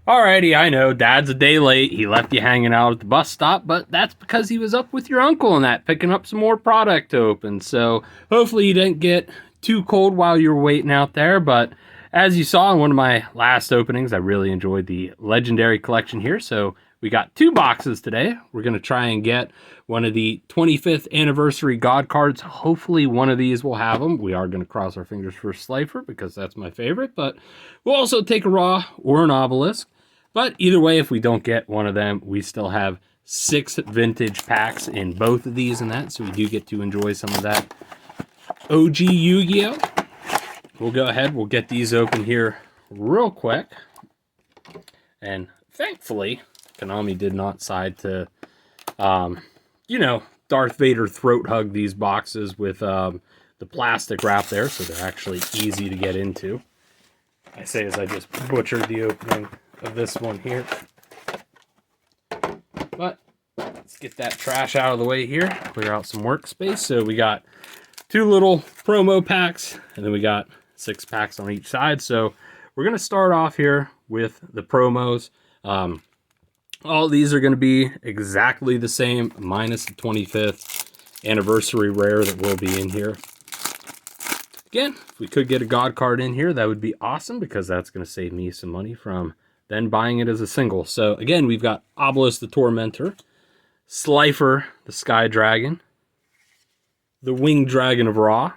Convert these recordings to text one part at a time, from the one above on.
Alrighty, I know, Dad's a day late. He left you hanging out at the bus stop, but that's because he was up with your uncle and that, picking up some more product to open. So hopefully you didn't get too cold while you were waiting out there. But as you saw in one of my last openings, I really enjoyed the legendary collection here. So we got 2 boxes today. We're going to try and get one of the 25th anniversary God cards. Hopefully one of these will have them. We are going to cross our fingers for Slifer because that's my favorite, but we'll also take a raw or an obelisk. But either way, if we don't get one of them, we still have 6 vintage packs in both of these and that, so we do get to enjoy some of that OG Yu-Gi-Oh! We'll go ahead, we'll get these open here real quick. And thankfully, Konami did not decide to, Darth Vader throat hug these boxes with the plastic wrap there, so they're actually easy to get into. I say as I just butchered the opening of this one here. But let's get that trash out of the way here, clear out some workspace. So we got 2 little promo packs, and then we got 6 packs on each side. So we're going to start off here with the promos. All these are going to be exactly the same, minus the 25th anniversary rare that will be in here. Again, if we could get a God card in here, that would be awesome, because that's going to save me some money from then buying it as a single. So again, we've got Obelisk the Tormentor, Slifer the Sky Dragon, the Winged Dragon of Ra,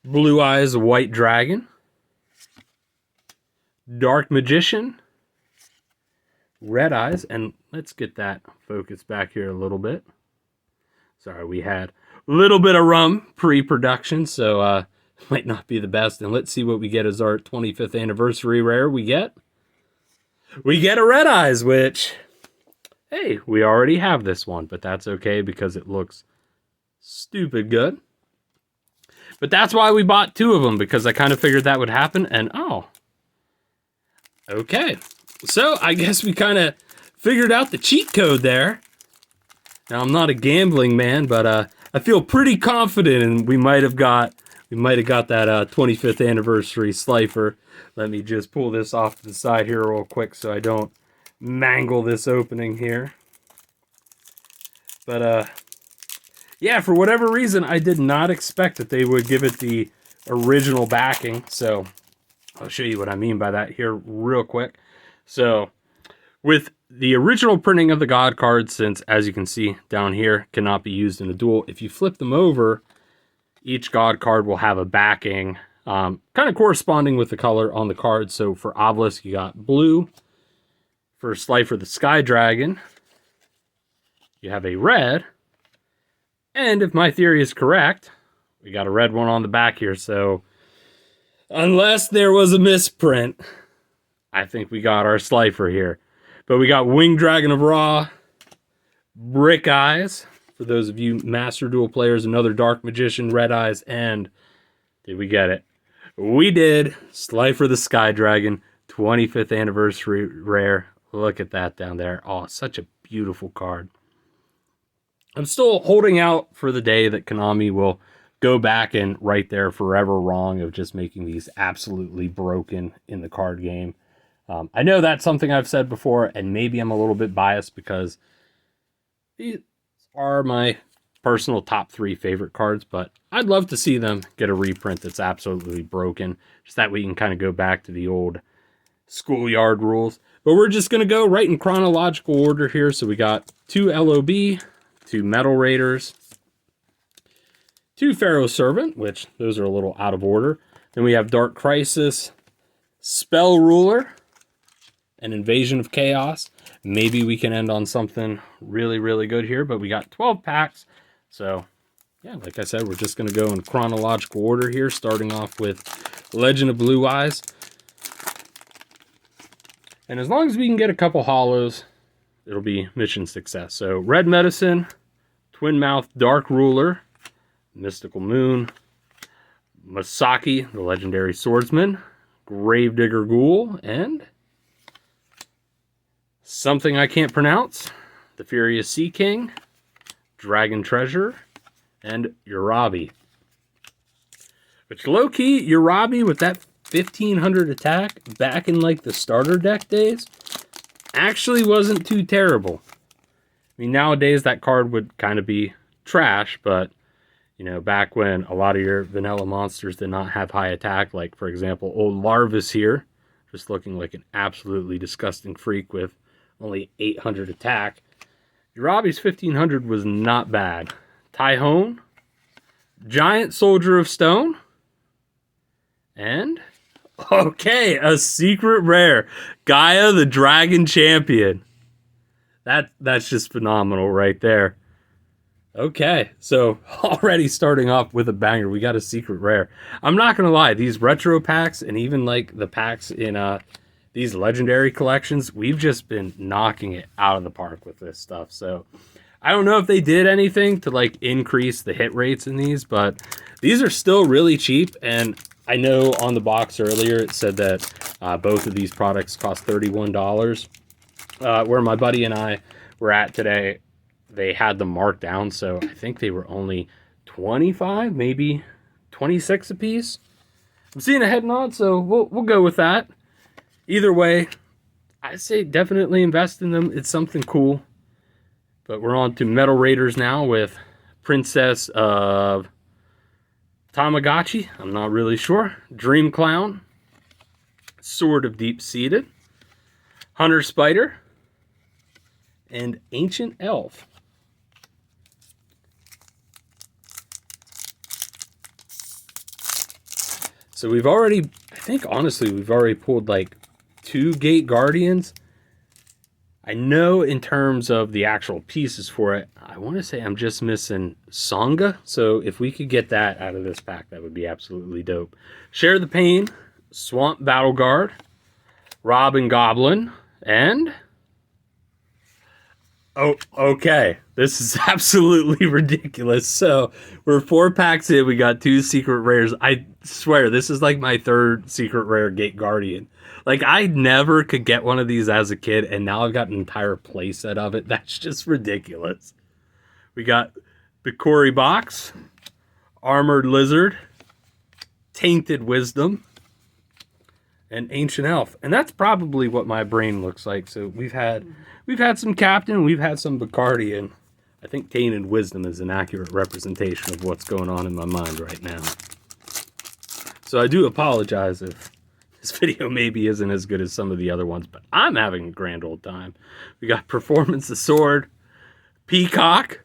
Blue Eyes the White Dragon, Dark Magician, Red Eyes, and let's get that focused back here a little bit. Sorry, we had a little bit of rum pre-production, so might not be the best. And let's see what we get as our 25th anniversary rare. We get a Red Eyes, which, hey, we already have this one, but that's okay because it looks stupid good. But that's why we bought 2 of them, because I kind of figured that would happen. And oh, okay. So I guess we kind of figured out the cheat code there. Now, I'm not a gambling man, but I feel pretty confident, and we might have got that 25th anniversary Slifer. Let me just pull this off to the side here real quick so I don't mangle this opening here. But yeah, for whatever reason, I did not expect that they would give it the original backing. So I'll show you what I mean by that here real quick. So with the original printing of the God cards, since as you can see down here, cannot be used in a duel, if you flip them over, each God card will have a backing kind of corresponding with the color on the card. So for Obelisk, you got blue. For Slifer the Sky Dragon, you have a red. And if my theory is correct, we got a red one on the back here. So unless there was a misprint, I think we got our Slifer here. But we got Winged Dragon of Ra, Brick Eyes, for those of you Master Duel players, another Dark Magician, Red Eyes, and did we get it? We did. Slifer the Sky Dragon, 25th anniversary rare. Look at that down there. Oh, such a beautiful card. I'm still holding out for the day that Konami will go back and right there forever wrong of just making these absolutely broken in the card game. I know that's something I've said before, and maybe I'm a little bit biased because these are my personal top 3 favorite cards, but I'd love to see them get a reprint that's absolutely broken, just that we can kind of go back to the old schoolyard rules. But we're just going to go right in chronological order here. So we got 2 LOB, 2 Metal Raiders, 2 Pharaoh Servant, which those are a little out of order. Then we have Dark Crisis, Spell Ruler, an Invasion of Chaos. Maybe we can end on something really, really good here, but we got 12 packs. So, yeah, like I said, we're just going to go in chronological order here, starting off with Legend of Blue Eyes. And as long as we can get a couple hollows, it'll be mission success. So, Red Medicine, Twin Mouth Dark Ruler, Mystical Moon, Masaki, the Legendary Swordsman, Gravedigger Ghoul, and something I can't pronounce, the Furious Sea King, Dragon Treasure, and Urabi. Which low-key, Urabi with that 1500 attack back in like the starter deck days actually wasn't too terrible. I mean, nowadays that card would kind of be trash, but you know, back when a lot of your vanilla monsters did not have high attack, like for example, old Larvis here, just looking like an absolutely disgusting freak with only 800 attack. Robbie's 1500 was not bad. Tyhone, Giant Soldier of Stone, and okay, a secret rare, Gaia the Dragon Champion. That's just phenomenal right there. Okay, so already starting off with a banger, we got a secret rare. I'm not gonna lie, these retro packs and even like the packs in these legendary collections, we've just been knocking it out of the park with this stuff. So I don't know if they did anything to like increase the hit rates in these, but these are still really cheap. And I know on the box earlier it said that both of these products cost $31. Where my buddy and I were at today, they had them marked down, so I think they were only 25, maybe 26 a piece. I'm seeing a head nod, so we'll go with that. Either way, I say definitely invest in them. It's something cool. But we're on to Metal Raiders now with Princess of Tamagotchi. I'm not really sure. Dream Clown. Sword of Deep Seated. Hunter Spider. And Ancient Elf. So we've already, I think honestly, we've already pulled like 2 Gate Guardians. I know in terms of the actual pieces for it, I want to say I'm just missing Songa. So if we could get that out of this pack, that would be absolutely dope. Share the Pain, Swamp Battle Guard, Robin Goblin, and... oh, okay. This is absolutely ridiculous. So we're 4 packs in. We got 2 secret rares. I swear, this is like my 3rd secret rare Gate Guardian. Like, I never could get one of these as a kid, and now I've got an entire playset of it. That's just ridiculous. We got Bikori Box, Armored Lizard, Tainted Wisdom, and Ancient Elf. And that's probably what my brain looks like. So we've had some Captain, we've had some Bacardi, and I think Tainted Wisdom is an accurate representation of what's going on in my mind right now. So I do apologize if this video maybe isn't as good as some of the other ones, but I'm having a grand old time. We got Performance the Sword, Peacock.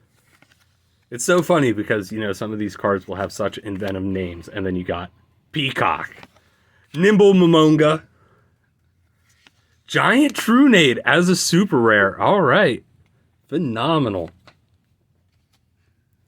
It's so funny because, you know, some of these cards will have such inventive names, and then you got Peacock, Nimble Momonga, Giant Trunade as a super rare. All right. Phenomenal.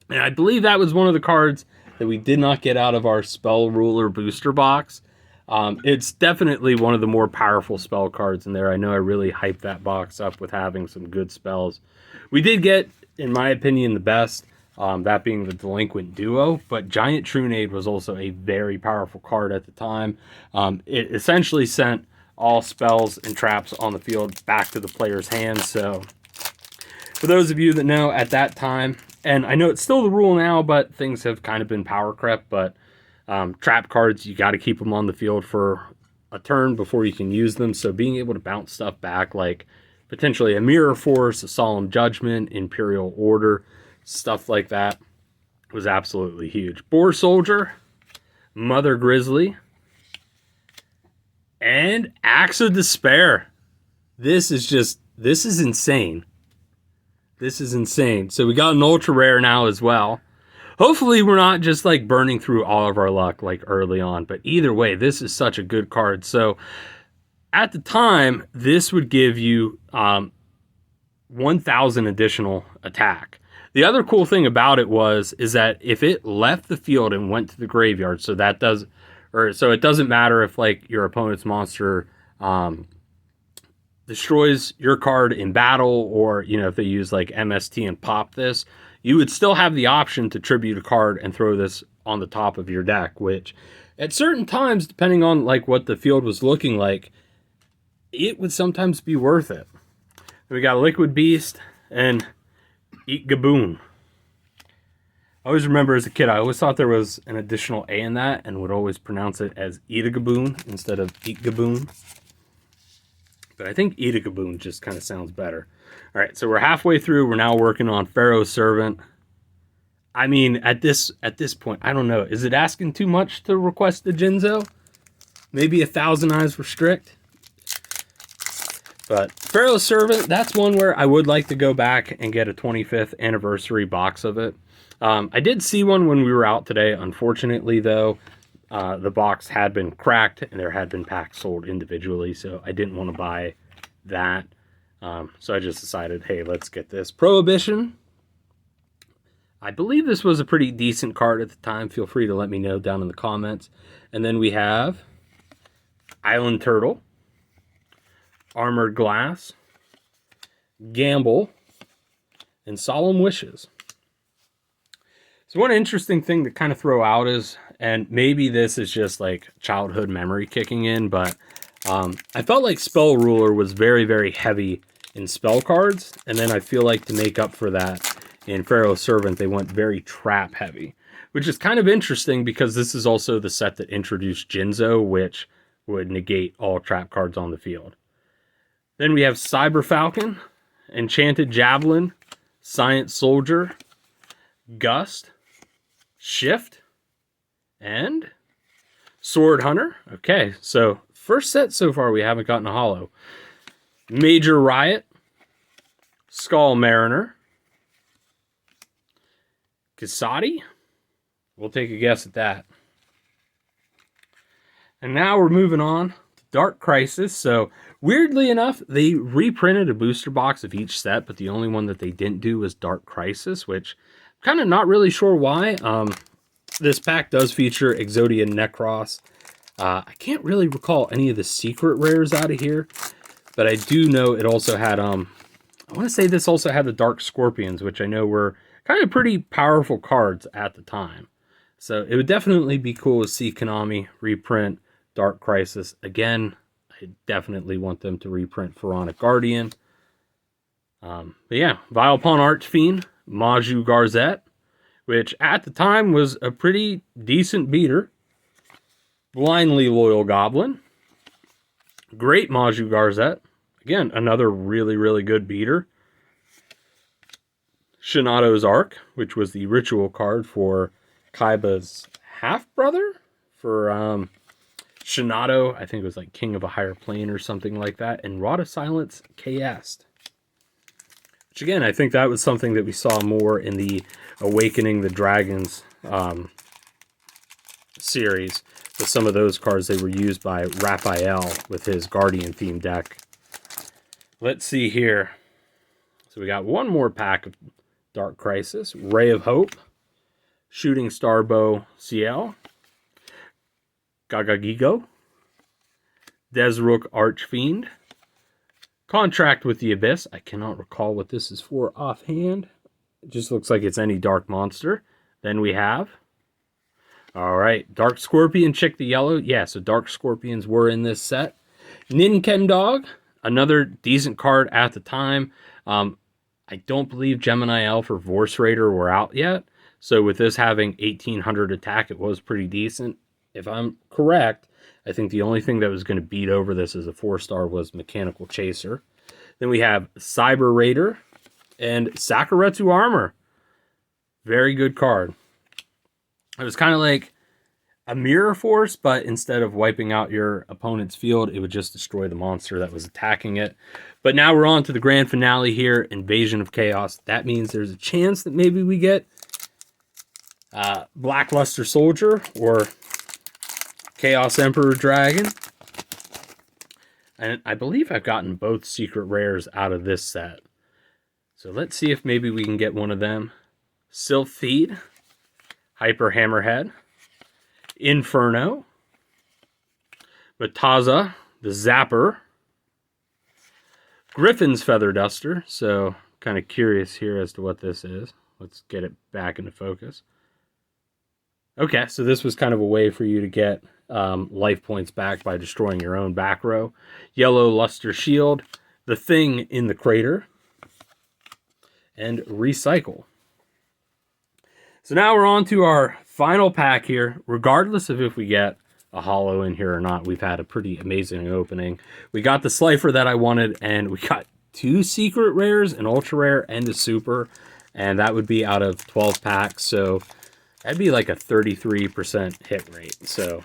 And I believe that was one of the cards that we did not get out of our Spell Ruler booster box. It's definitely one of the more powerful spell cards in there. I know I really hyped that box up with having some good spells. We did get, in my opinion, the best, that being the Delinquent Duo, but Giant Trunade was also a very powerful card at the time. It essentially sent all spells and traps on the field back to the player's hands. So for those of you that know, at that time, and I know it's still the rule now, but things have kind of been power crept, but trap cards, you got to keep them on the field for a turn before you can use them. So being able to bounce stuff back, like potentially a Mirror Force, a Solemn Judgment, Imperial Order, stuff like that, was absolutely huge. Boar Soldier, Mother Grizzly, and Axe of Despair. This is insane. This is insane. So we got an ultra rare now as well. Hopefully we're not just like burning through all of our luck like early on, but either way, this is such a good card. So at the time, this would give you 1,000 additional attack. The other cool thing about it is that if it left the field and went to the graveyard, so it doesn't matter if like your opponent's monster destroys your card in battle, or you know, if they use like MST and pop this, you would still have the option to tribute a card and throw this on the top of your deck, which at certain times, depending on like what the field was looking like, it would sometimes be worth it. We got Liquid Beast and Eat Gaboon. I always remember as a kid, I always thought there was an additional A in that and would always pronounce it as Eatagaboon instead of Eatgaboon. But I think Eatagaboon just kind of sounds better. All right, so we're halfway through. We're now working on Pharaoh's Servant. I mean, at this point, I don't know. Is it asking too much to request the Jinzo? Maybe 1,000 eyes restrict? But Pharaoh's Servant, that's one where I would like to go back and get a 25th anniversary box of it. I did see one when we were out today. Unfortunately, though, the box had been cracked and there had been packs sold individually, so I didn't want to buy that. So I just decided, hey, let's get this. Prohibition. I believe this was a pretty decent card at the time. Feel free to let me know down in the comments. And then we have Island Turtle, Armored Glass, Gamble, and Solemn Wishes. So one interesting thing to kind of throw out is, and maybe this is just like childhood memory kicking in, but I felt like Spell Ruler was very, very heavy in spell cards. And then I feel like to make up for that in Pharaoh's Servant, they went very trap heavy, which is kind of interesting because this is also the set that introduced Jinzo, which would negate all trap cards on the field. Then we have Cyber Falcon, Enchanted Javelin, Science Soldier, Gust, Shift, and Sword Hunter. Okay, so first set so far we haven't gotten a holo. Major Riot, Skull Mariner, Kasadi. We'll take a guess at that. And now we're moving on to Dark Crisis. So weirdly enough, they reprinted a booster box of each set, but the only one that they didn't do was Dark Crisis, which I'm kind of not really sure why. This pack does feature Exodia Necros. I can't really recall any of the secret rares out of here, but I do know it also had, I want to say this also had the Dark Scorpions, which I know were kind of pretty powerful cards at the time. So it would definitely be cool to see Konami reprint Dark Crisis. Again, I definitely want them to reprint Pharaonic Guardian. But yeah, Vilepon Archfiend, Maju Garzette, which at the time was a pretty decent beater. Blindly Loyal Goblin. Great Maju Garzette. Again, another really, really good beater. Shinato's Arc, which was the ritual card for Kaiba's half-brother. For Shinato, I think it was like King of a Higher Plane or something like that. And Rod of Silence, Chaos. Which again, I think that was something that we saw more in the Awakening the Dragons series. With some of those cards, they were used by Raphael with his Guardian theme deck. Let's see here. So we got one more pack of Dark Crisis. Ray of Hope, Shooting Star Bow CL, Gagagigo, Desrook Archfiend, Contract with the Abyss. I cannot recall what this is for offhand. It just looks like it's any dark monster. Then we have, all right, Dark Scorpion, Chick the Yellow. Yeah, so Dark Scorpions were in this set. Ninkendog, another decent card at the time. I don't believe Gemini Elf or Vorse Raider were out yet. So with this having 1800 attack, it was pretty decent. If I'm correct, I think the only thing that was going to beat over this as a 4-star was Mechanical Chaser. Then we have Cyber Raider and Sakuretsu Armor. Very good card. It was kind of like a Mirror Force, but instead of wiping out your opponent's field, it would just destroy the monster that was attacking it. But now we're on to the grand finale here, Invasion of Chaos. That means there's a chance that maybe we get Blackluster Soldier or Chaos Emperor Dragon. And I believe I've gotten both secret rares out of this set. So let's see if maybe we can get one of them. Sylphid, Hyper Hammerhead, Inferno, Mataza, the Zapper, Griffin's Feather Duster. So kind of curious here as to what this is. Let's get it back into focus. Okay, so this was kind of a way for you to get life points back by destroying your own back row. Yellow Luster Shield, the Thing in the Crater, and Recycle. So now we're on to our final pack here. Regardless of if we get a holo in here or not, we've had a pretty amazing opening. We got the Slifer that I wanted, and we got 2 secret rares, an ultra rare and a super, and that would be out of 12 packs, so that'd be like a 33% hit rate. So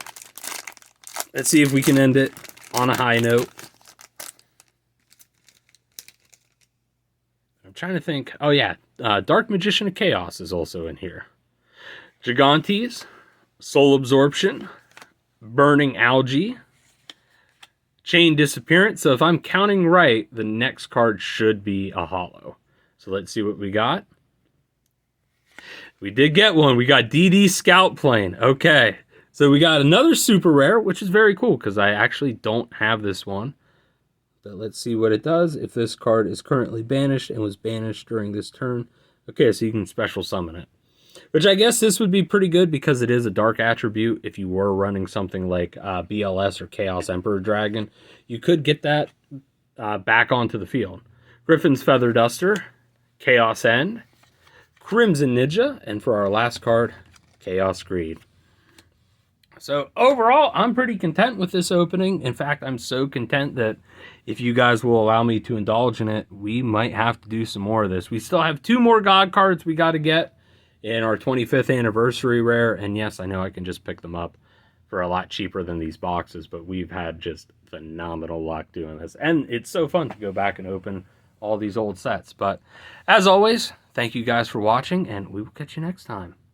let's see if we can end it on a high note. I'm trying to think. Oh yeah, Dark Magician of Chaos is also in here. Gigantes, Soul Absorption, Burning Algae, Chain Disappearance. So if I'm counting right, the next card should be a holo. So let's see what we got. We did get one. We got DD Scout Plane. Okay. So we got another super rare, which is very cool because I actually don't have this one. But let's see what it does. If this card is currently banished and was banished during this turn. Okay, so you can special summon it. Which I guess this would be pretty good because it is a dark attribute. If you were running something like BLS or Chaos Emperor Dragon, you could get that back onto the field. Griffin's Feather Duster, Chaos End, Crimson Ninja, and for our last card, Chaos Greed. So overall, I'm pretty content with this opening. In fact, I'm so content that if you guys will allow me to indulge in it, we might have to do some more of this. We still have 2 more God cards we got to get in our 25th anniversary rare. And yes, I know I can just pick them up for a lot cheaper than these boxes, but we've had just phenomenal luck doing this. And it's so fun to go back and open all these old sets. But as always, thank you guys for watching, and we will catch you next time.